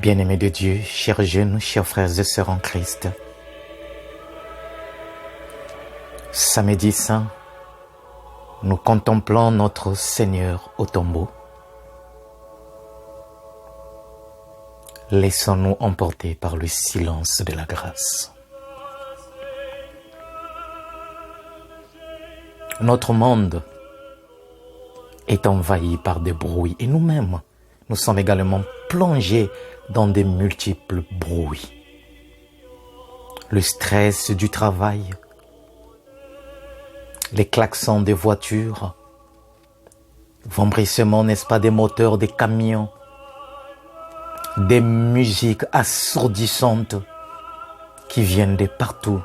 Bien-aimés de Dieu, chers jeunes, chers frères et sœurs en Christ, samedi saint, nous contemplons notre Seigneur au tombeau. Laissons-nous emporter par le silence de la grâce. Notre monde est envahi par des bruits et nous-mêmes, nous sommes également plongés dans de multiples bruits. Le stress du travail, les klaxons des voitures, vombrissement, n'est-ce pas, des moteurs des camions, des musiques assourdissantes qui viennent de partout.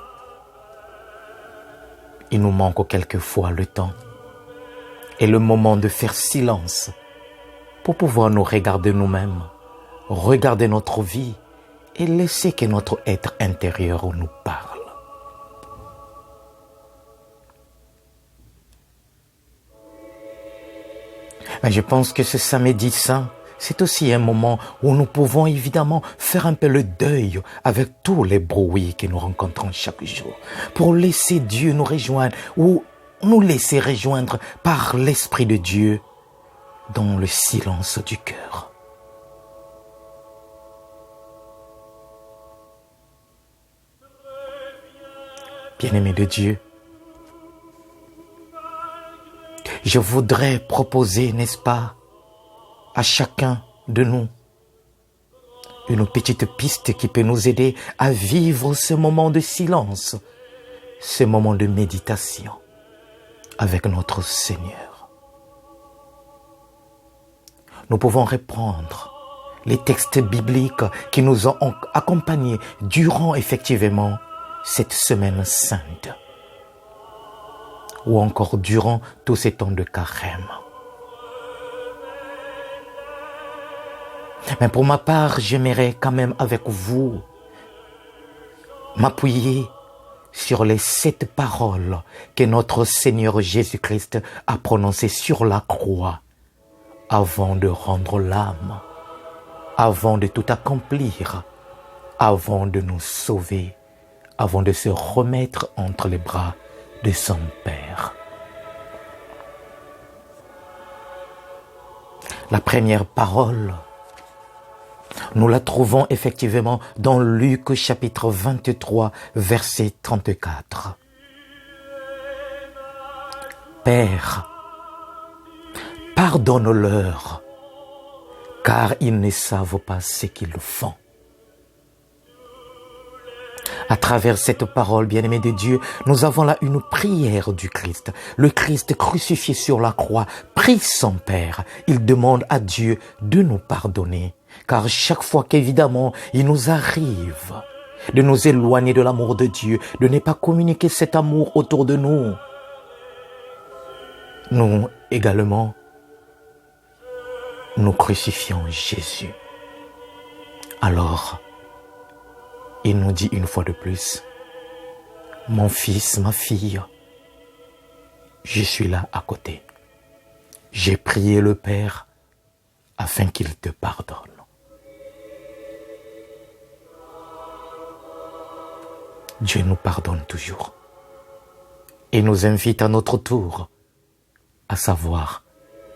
Il nous manque quelquefois le temps et le moment de faire silence pour pouvoir nous regarder nous-mêmes, regarder notre vie et laisser que notre être intérieur nous parle. Mais je pense que ce samedi saint, c'est aussi un moment où nous pouvons évidemment faire un peu le deuil avec tous les bruits que nous rencontrons chaque jour, pour laisser Dieu nous rejoindre ou nous laisser rejoindre par l'Esprit de Dieu dans le silence du cœur. Bien-aimés de Dieu, je voudrais proposer, n'est-ce pas, à chacun de nous une petite piste qui peut nous aider à vivre ce moment de silence, ce moment de méditation avec notre Seigneur. Nous pouvons reprendre les textes bibliques qui nous ont accompagnés durant effectivement cette semaine sainte ou encore durant tous ces temps de carême. Mais pour ma part, j'aimerais quand même avec vous m'appuyer sur les 7 paroles que notre Seigneur Jésus-Christ a prononcées sur la croix avant de rendre l'âme, avant de tout accomplir, avant de nous sauver, avant de se remettre entre les bras de son Père. La première parole, nous la trouvons effectivement dans Luc chapitre 23, verset 34. Père, pardonne-leur, car ils ne savent pas ce qu'ils font. À travers cette parole, bien-aimés de Dieu, nous avons là une prière du Christ. Le Christ crucifié sur la croix prie son Père. Il demande à Dieu de nous pardonner. Car chaque fois qu'évidemment, il nous arrive de nous éloigner de l'amour de Dieu, de ne pas communiquer cet amour autour de nous, nous également, nous crucifions Jésus. Alors, il nous dit une fois de plus, mon fils, ma fille, je suis là à côté. J'ai prié le Père afin qu'il te pardonne. Dieu nous pardonne toujours et nous invite à notre tour à savoir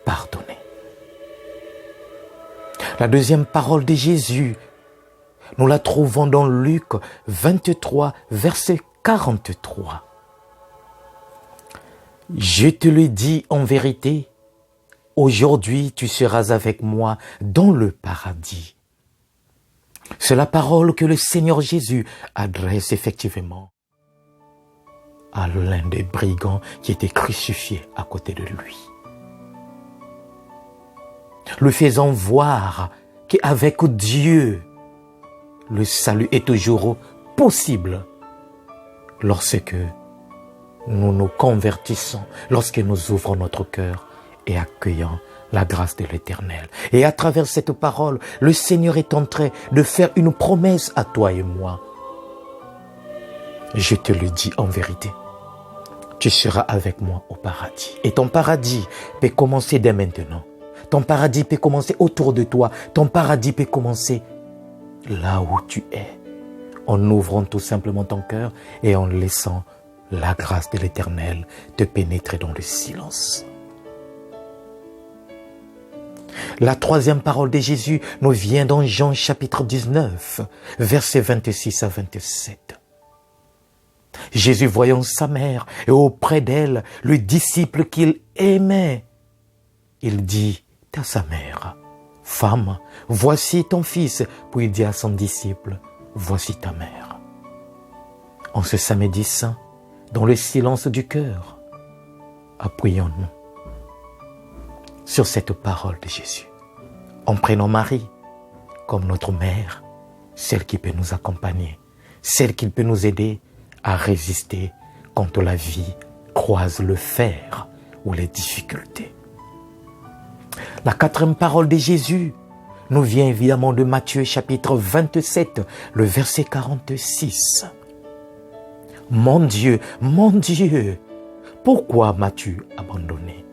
pardonner. La deuxième parole de Jésus, nous la trouvons dans Luc 23, verset 43. Je te le dis en vérité, aujourd'hui tu seras avec moi dans le paradis. C'est la parole que le Seigneur Jésus adresse effectivement à l'un des brigands qui était crucifié à côté de lui. Le faisant voir qu'avec Dieu, le salut est toujours possible lorsque nous nous convertissons, lorsque nous ouvrons notre cœur et accueillons la grâce de l'Éternel. Et à travers cette parole, le Seigneur est en train de faire une promesse à toi et moi. Je te le dis en vérité, tu seras avec moi au paradis. Et ton paradis peut commencer dès maintenant. Ton paradis peut commencer autour de toi. Ton paradis peut commencer là où tu es, en ouvrant tout simplement ton cœur et en laissant la grâce de l'Éternel te pénétrer dans le silence. La troisième parole de Jésus nous vient dans Jean chapitre 19, versets 26 à 27. Jésus voyant sa mère et auprès d'elle le disciple qu'il aimait, il dit à sa mère, « Femme, voici ton fils. » Puis il dit à son disciple, « Voici ta mère. » En ce samedi saint, dans le silence du cœur, appuyons-nous sur cette parole de Jésus, en prenant Marie comme notre mère, celle qui peut nous accompagner, celle qui peut nous aider à résister quand la vie croise le fer ou les difficultés. La quatrième parole de Jésus nous vient évidemment de Matthieu chapitre 27, le verset 46. Mon Dieu, pourquoi m'as-tu abandonné?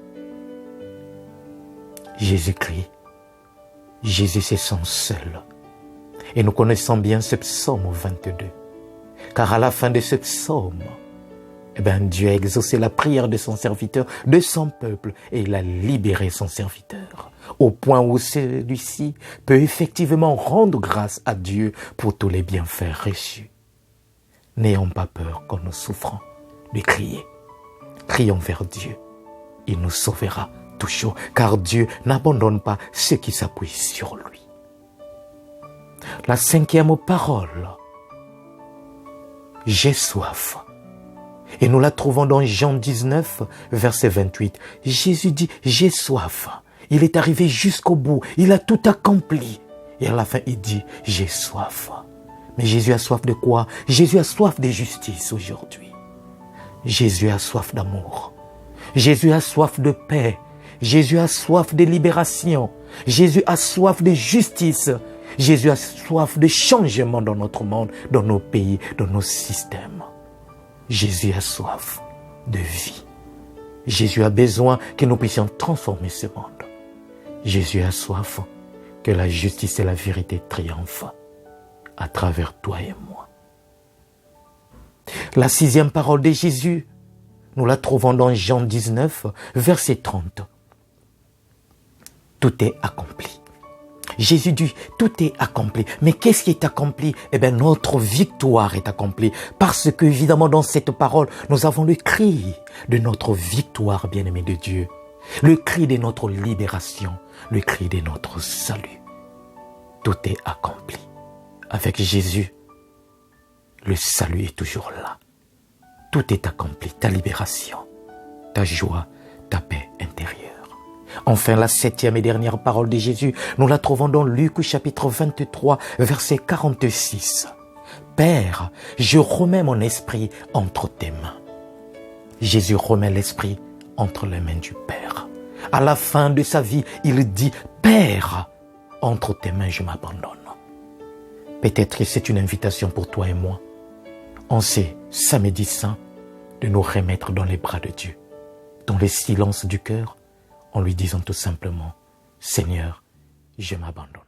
Jésus-Christ, Jésus se sent seul. Et nous connaissons bien ce psaume 22. Car à la fin de ce psaume, Dieu a exaucé la prière de son serviteur, de son peuple, et il a libéré son serviteur, au point où celui-ci peut effectivement rendre grâce à Dieu pour tous les bienfaits reçus. N'ayons pas peur quand nous souffrons de crier. Crions vers Dieu. Il nous sauvera toujours, car Dieu n'abandonne pas ceux qui s'appuient sur lui. La cinquième parole, j'ai soif. Et nous la trouvons dans Jean 19, verset 28. Jésus dit, j'ai soif. Il est arrivé jusqu'au bout. Il a tout accompli. Et à la fin, il dit, j'ai soif. Mais Jésus a soif de quoi? Jésus a soif de justice aujourd'hui. Jésus a soif d'amour. Jésus a soif de paix. Jésus a soif de libération. Jésus a soif de justice. Jésus a soif de changement dans notre monde, dans nos pays, dans nos systèmes. Jésus a soif de vie. Jésus a besoin que nous puissions transformer ce monde. Jésus a soif que la justice et la vérité triomphent à travers toi et moi. La sixième parole de Jésus, nous la trouvons dans Jean 19, verset 30. Tout est accompli. Jésus dit, tout est accompli. Mais qu'est-ce qui est accompli? Notre victoire est accomplie. Parce que, évidemment, dans cette parole, nous avons le cri de notre victoire, bien-aimé de Dieu. Le cri de notre libération. Le cri de notre salut. Tout est accompli. Avec Jésus, le salut est toujours là. Tout est accompli. Ta libération, ta joie, ta paix intérieure. Enfin, la septième et dernière parole de Jésus, nous la trouvons dans Luc chapitre 23, verset 46. Père, je remets mon esprit entre tes mains. Jésus remet l'esprit entre les mains du Père. À la fin de sa vie, il dit, Père, entre tes mains je m'abandonne. Peut-être que c'est une invitation pour toi et moi, en ce samedi saint, de nous remettre dans les bras de Dieu, dans le silence du cœur, en lui disant tout simplement, Seigneur, je m'abandonne.